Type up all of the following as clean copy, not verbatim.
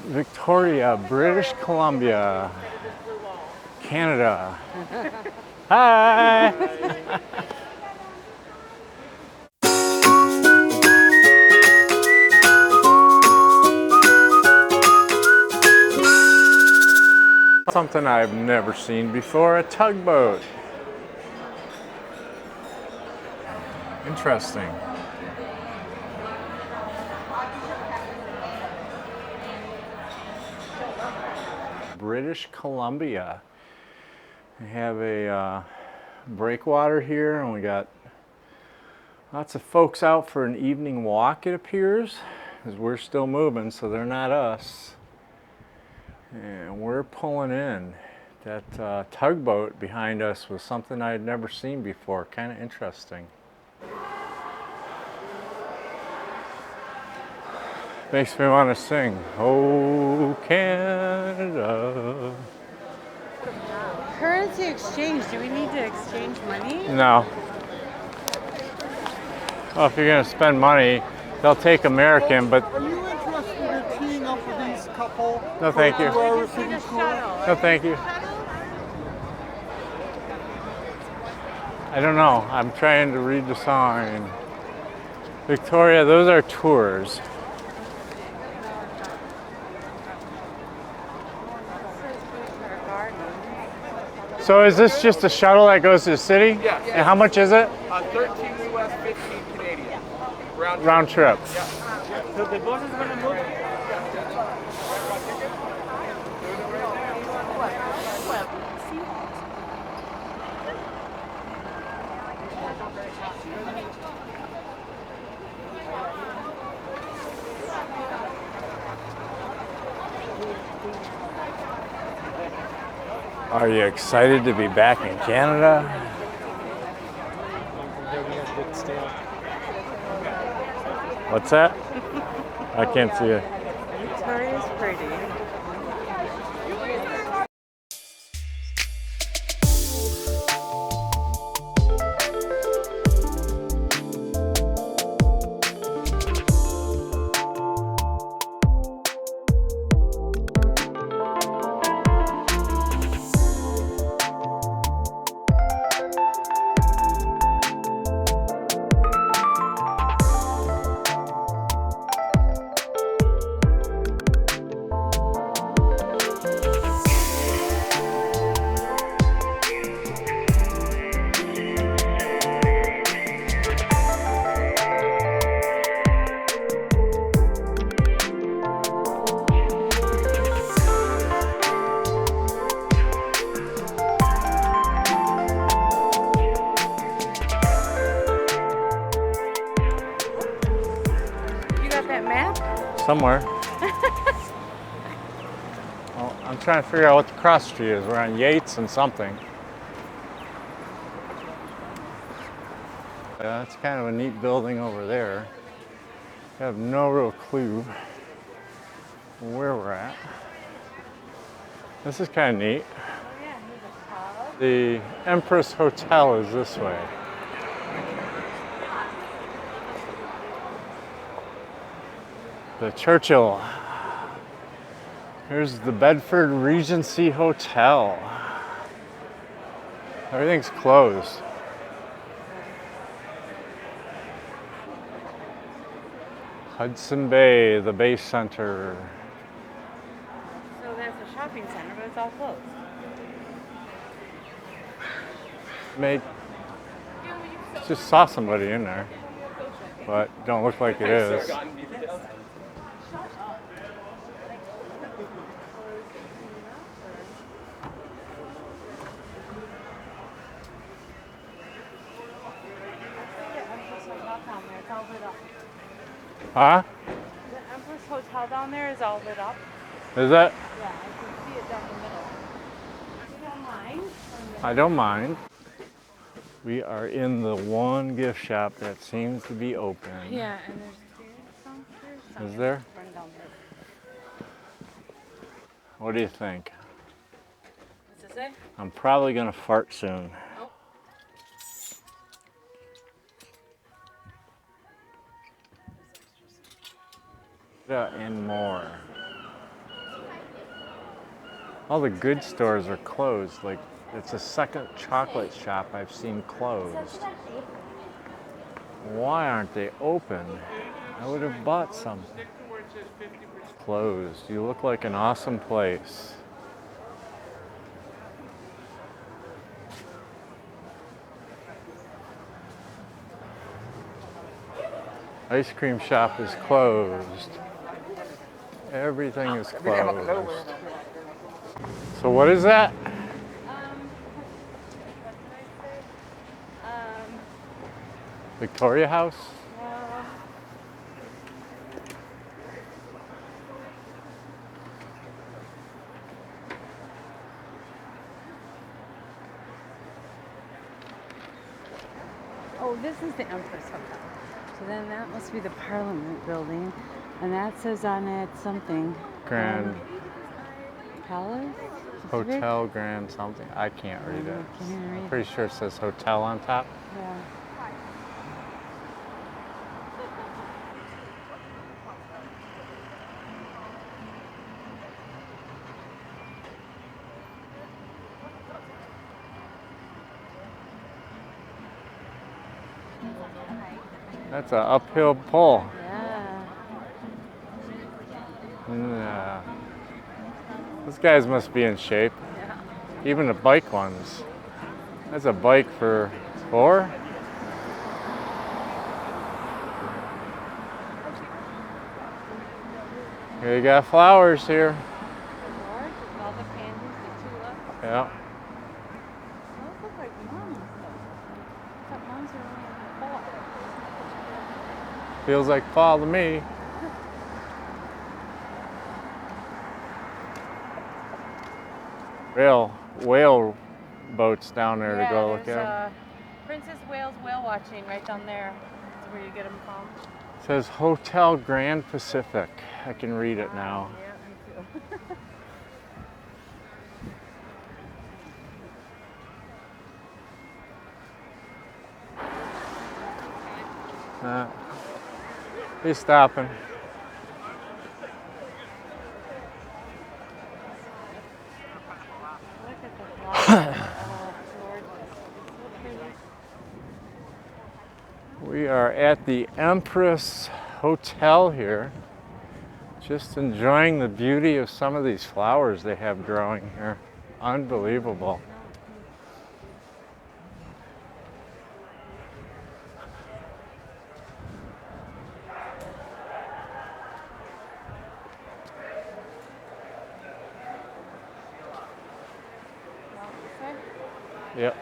Victoria, British Columbia, Canada. Hi! Something I've never seen before, a tugboat. Interesting. British Columbia. We have a breakwater here, and we got lots of folks out for an evening walk, it appears, because we're still moving, so they're not us. And we're pulling in. That tugboat behind us was something I had never seen before, kind of interesting. Makes me want to sing, "Oh, Canada." Currency exchange, do we need to exchange money? No. Well, if you're going to spend money, they'll take American, but... Are you interested in teaming up with these couple? No, thank you. No, thank you. I don't know. I'm trying to read the sign. Victoria, those are tours. So is this just a shuttle that goes to the city? Yes. And how much is it? 13 US, 15 Canadian. Round trip. Yeah. So the bus is going to move? Are you excited to be back in Canada? What's that? I can't see it. Victoria's pretty. Somewhere. Well, I'm trying to figure out what the cross street is. We're on Yates and something. Yeah, that's kind of a neat building over there. I have no real clue where we're at. This is kind of neat. The Empress Hotel is this way. The Churchill. Here's the Bedford Regency Hotel. Everything's closed. Hudson Bay, the Bay Center. So that's a shopping center, but it's all closed. Just saw somebody in there, but don't look like it is. Huh? The Empress Hotel down there is all lit up. Is that? Yeah, I can see it down the middle. You don't mind? I don't mind. We are in the one gift shop that seems to be open. Yeah, and there's stairs. Is there? Run down there. What do you think? What's it say? I'm probably gonna fart soon. Oh. And more. All the good stores are closed. Like, it's the second chocolate shop I've seen closed. Why aren't they open? I would have bought something. Closed. You look like an awesome place. Ice cream shop is closed. Everything is closed. So what is that? Victoria House? Oh, this is the Empress Hotel. So then that must be the Parliament building. And that says on it something. Grand Palace? Hotel Grand something. I can't read it. Can't read I'm pretty sure it says hotel on top. Yeah. That's an uphill pull. Yeah. Yeah. Those guys must be in shape. Yeah. Even the bike ones. That's a bike for 4? Here you got flowers here. Lord, with all the pansies, the tulips. Yeah. Those look like mums, though. I thought mums are only in the fall. Feels like fall to me. Whale boats down there to go look there's, at. Princess Wales whale watching right down there. That's where you get them from. It says Hotel Grand Pacific. I can read it now. Yeah, me too. He's stopping. Look at the flowers. Oh, gorgeous. So pretty. We are at the Empress Hotel here. Just enjoying the beauty of some of these flowers they have growing here. Unbelievable. Yep.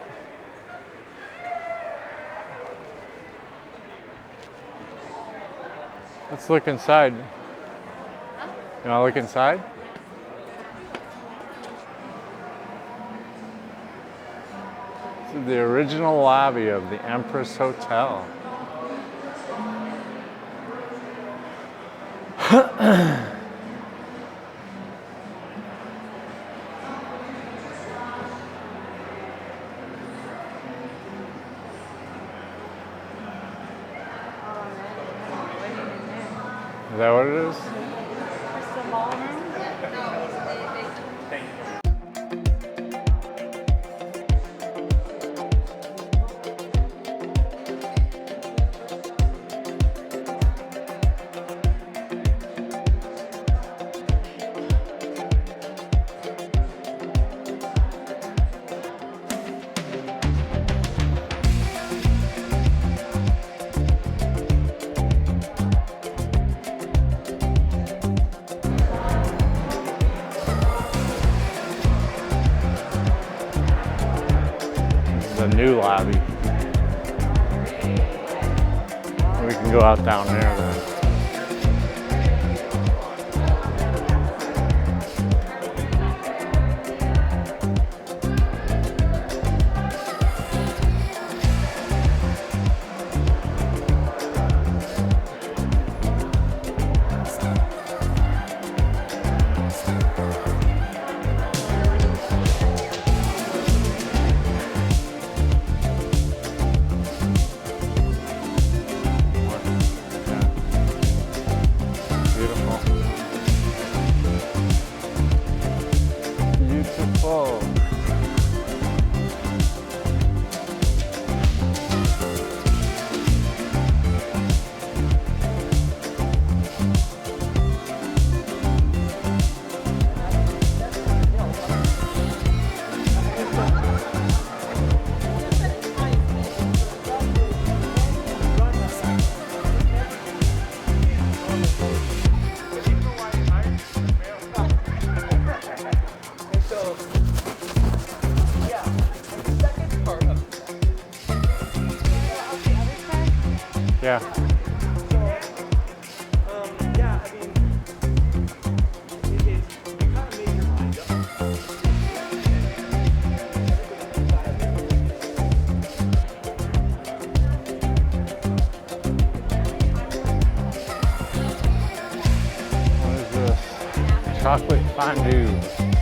Let's look inside. You want to look inside? This is the original lobby of the Empress Hotel. Is that what it is? Crystal ballroom. The new lobby. We can go out down there then. chocolate fondue.